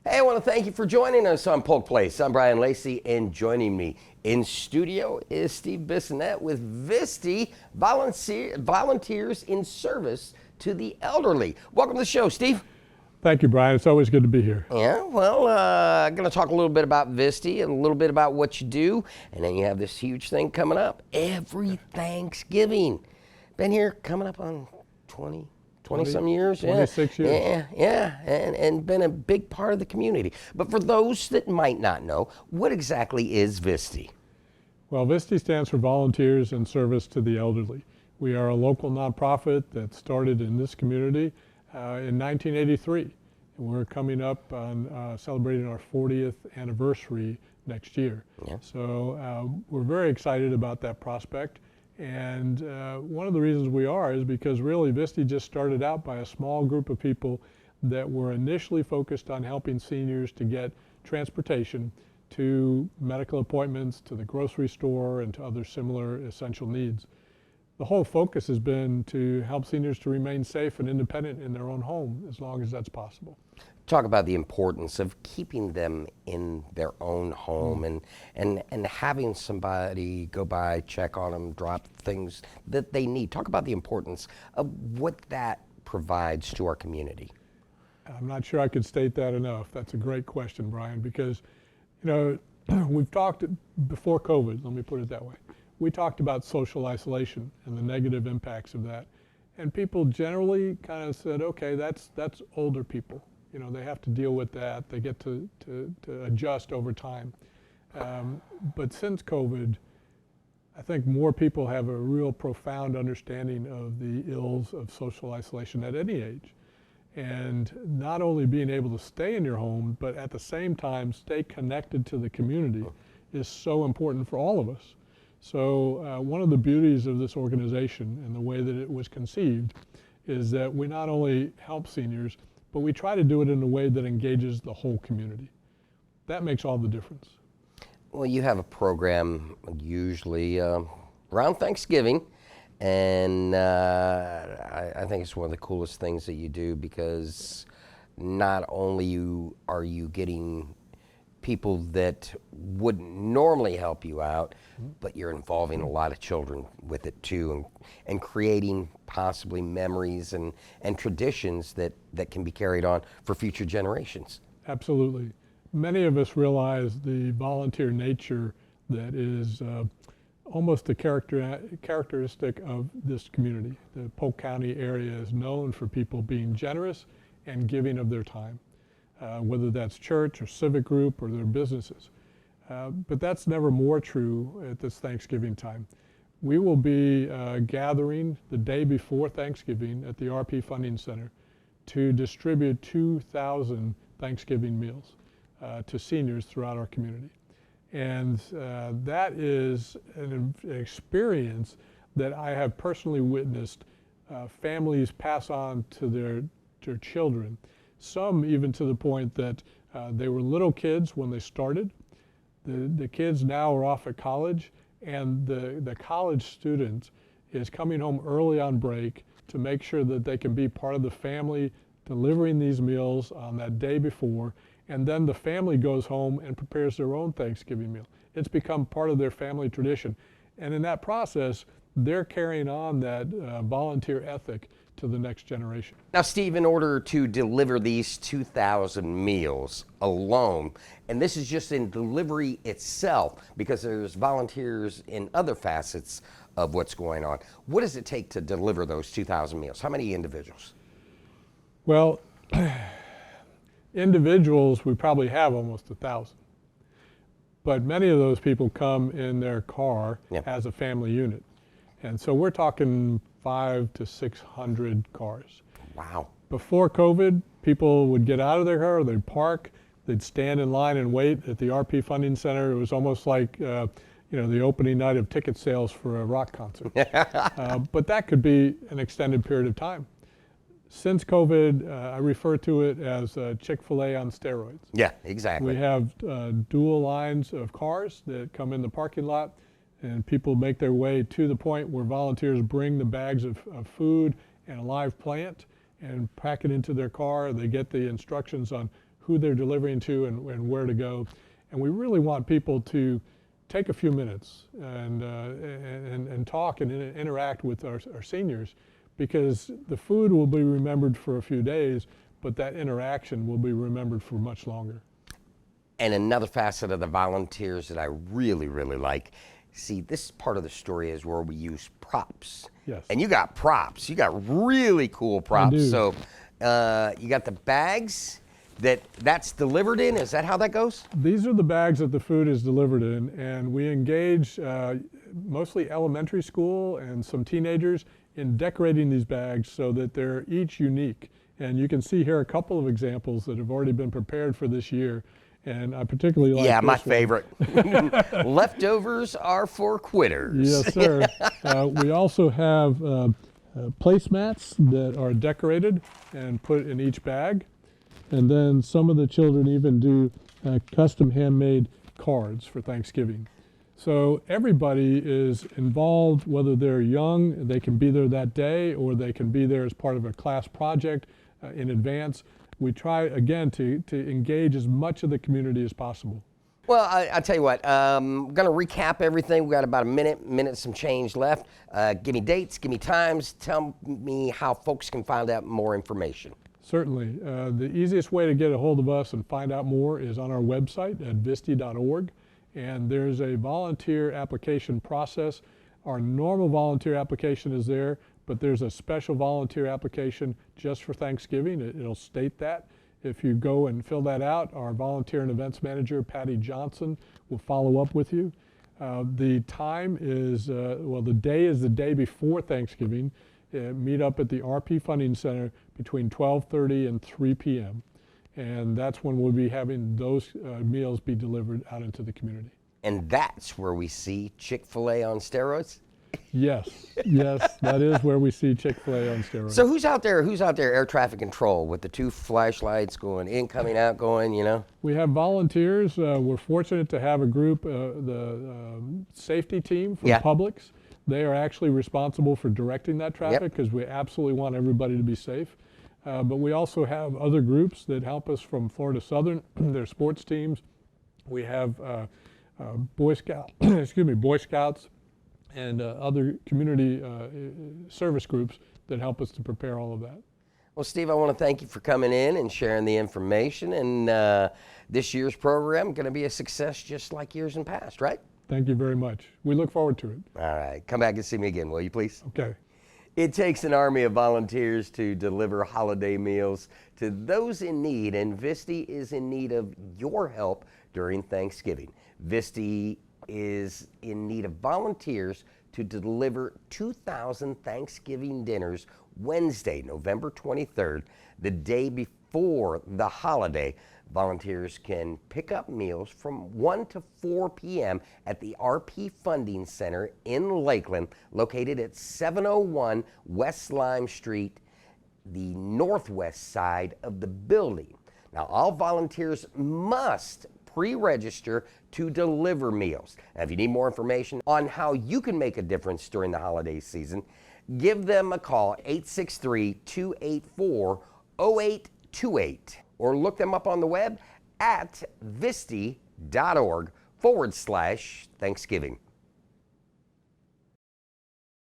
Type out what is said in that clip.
Hey, I want to thank you for joining us on Polk Place. I'm Brian Lacey, and joining me in studio is Steve Bissonette with VISTE, Volunteers in Service to the Elderly. Welcome to the show, Steve. Thank you, Brian. It's always good to be here. Yeah, well, I'm going to talk a little bit about VISTE and a little bit about what you do, and then you have this huge thing coming up every Thanksgiving. Been here coming up on 20 some years. 26 years. Yeah, and been a big part of the community. But for those that might not know, what exactly is VISTE? Well, VISTE stands for Volunteers in Service to the Elderly. We are a local nonprofit that started in this community in 1983. And we're coming up on celebrating our 40th anniversary next year. Yeah. So we're very excited about that prospect. And one of the reasons we are is because really VISTE just started out by a small group of people that were initially focused on helping seniors to get transportation to medical appointments, to the grocery store, and to other similar essential needs. The whole focus has been to help seniors to remain safe and independent in their own home as long as that's possible. Talk about the importance of keeping them in their own home and having somebody go by, check on them, drop things that they need. Talk about the importance of what that provides to our community. I'm not sure I could state that enough. That's a great question, Brian, because, you know, we've talked before COVID, let me put it that way. We talked about social isolation and the negative impacts of that. And people generally kind of said, okay, that's older people. You know, they have to deal with that. They get to adjust over time. But since COVID, I think more people have a real profound understanding of the ills of social isolation at any age. And not only being able to stay in your home, but at the same time stay connected to the community is so important for all of us. So one of the beauties of this organization and the way that it was conceived is that we not only help seniors, but we try to do it in a way that engages the whole community. That makes all the difference. Well, you have a program usually around Thanksgiving, and I think it's one of the coolest things that you do, because not only are you getting people that wouldn't normally help you out, but you're involving a lot of children with it too, and creating possibly memories and traditions that can be carried on for future generations. Absolutely. Many of us realize the volunteer nature that is almost a characteristic of this community. The Polk County area is known for people being generous and giving of their time. Whether that's church or civic group or their businesses. But that's never more true at this Thanksgiving time. We will be gathering the day before Thanksgiving at the RP Funding Center to distribute 2,000 Thanksgiving meals to seniors throughout our community. And that is an experience that I have personally witnessed families pass on to their children. Some even to the point that they were little kids when they started. The kids now are off at college, and the college student is coming home early on break to make sure that they can be part of the family delivering these meals on that day before, and then the family goes home and prepares their own Thanksgiving meal. It's become part of their family tradition. And in that process, they're carrying on that volunteer ethic to the next generation. Now, Steve, in order to deliver these 2,000 meals alone, and this is just in delivery itself, because there's volunteers in other facets of what's going on, what does it take to deliver those 2,000 meals? How many individuals? Well, individuals, we probably have almost 1,000. But many of those people come in their car as a family unit. And so we're talking 500 to 600 cars. Wow. Before COVID, people would get out of their car, they'd park, they'd stand in line and wait at the RP Funding Center. It was almost like the opening night of ticket sales for a rock concert. But that could be an extended period of time. Since COVID, I refer to it as Chick-fil-A on steroids. Yeah, exactly. We have dual lines of cars that come in the parking lot, and people make their way to the point where volunteers bring the bags of food and a live plant and pack it into their car. They get the instructions on who they're delivering to and where to go. And we really want people to take a few minutes and talk and interact with our seniors, because the food will be remembered for a few days, but that interaction will be remembered for much longer. And another facet of the volunteers that I really, really like, see, this part of the story is where we use props. Yes. And you got props. You got really cool props. I do. So you got the bags that's delivered in. Is that how that goes? These are the bags that the food is delivered in, and we engage mostly elementary school and some teenagers in decorating these bags so that they're each unique. And you can see here a couple of examples that have already been prepared for this year. And I particularly like my this one. favorite. Leftovers are for quitters. Yes, sir. We also have placemats that are decorated and put in each bag. And then some of the children even do custom handmade cards for Thanksgiving. So everybody is involved, whether they're young, they can be there that day, or they can be there as part of a class project in advance. We try, again, to engage as much of the community as possible. Well, I'll tell you what, I'm going to recap everything. We've got about a minute some change left. Give me dates, give me times, tell me how folks can find out more information. Certainly. The easiest way to get a hold of us and find out more is on our website at VISTE.org. And there's a volunteer application process. Our normal volunteer application is there, but there's a special volunteer application just for Thanksgiving. It'll state that. If you go and fill that out, our volunteer and events manager, Patty Johnson, will follow up with you. The time is, the day is the day before Thanksgiving. Meet up at the RP Funding Center between 12:30 and 3 p.m. And that's when we'll be having those meals be delivered out into the community. And that's where we see Chick-fil-A on steroids? Yes, that is where we see Chick-fil-A on steroids. So who's out there air traffic control with the two flashlights going incoming, outgoing, you know? We have volunteers. We're fortunate to have a group, the safety team from Publix. They are actually responsible for directing that traffic because we absolutely want everybody to be safe. But we also have other groups that help us from Florida Southern, their sports teams. We have Boy Scouts and other community service groups that help us to prepare all of that. Well, Steve, I want to thank you for coming in and sharing the information. And this year's program is going to be a success just like years in past, right? Thank you very much. We look forward to it. All right. Come back and see me again, will you please? Okay. It takes an army of volunteers to deliver holiday meals to those in need, and VISTE is in need of your help during Thanksgiving. VISTE is in need of volunteers to deliver 2,000 Thanksgiving dinners Wednesday, November 23rd, the day before the holiday. Volunteers can pick up meals from 1 to 4 p.m. at the RP Funding Center in Lakeland, located at 701 West Lime Street, the northwest side of the building. Now, all volunteers must pre-register to deliver meals. Now, if you need more information on how you can make a difference during the holiday season, give them a call, 863-284-0828, or look them up on the web at viste.org/Thanksgiving.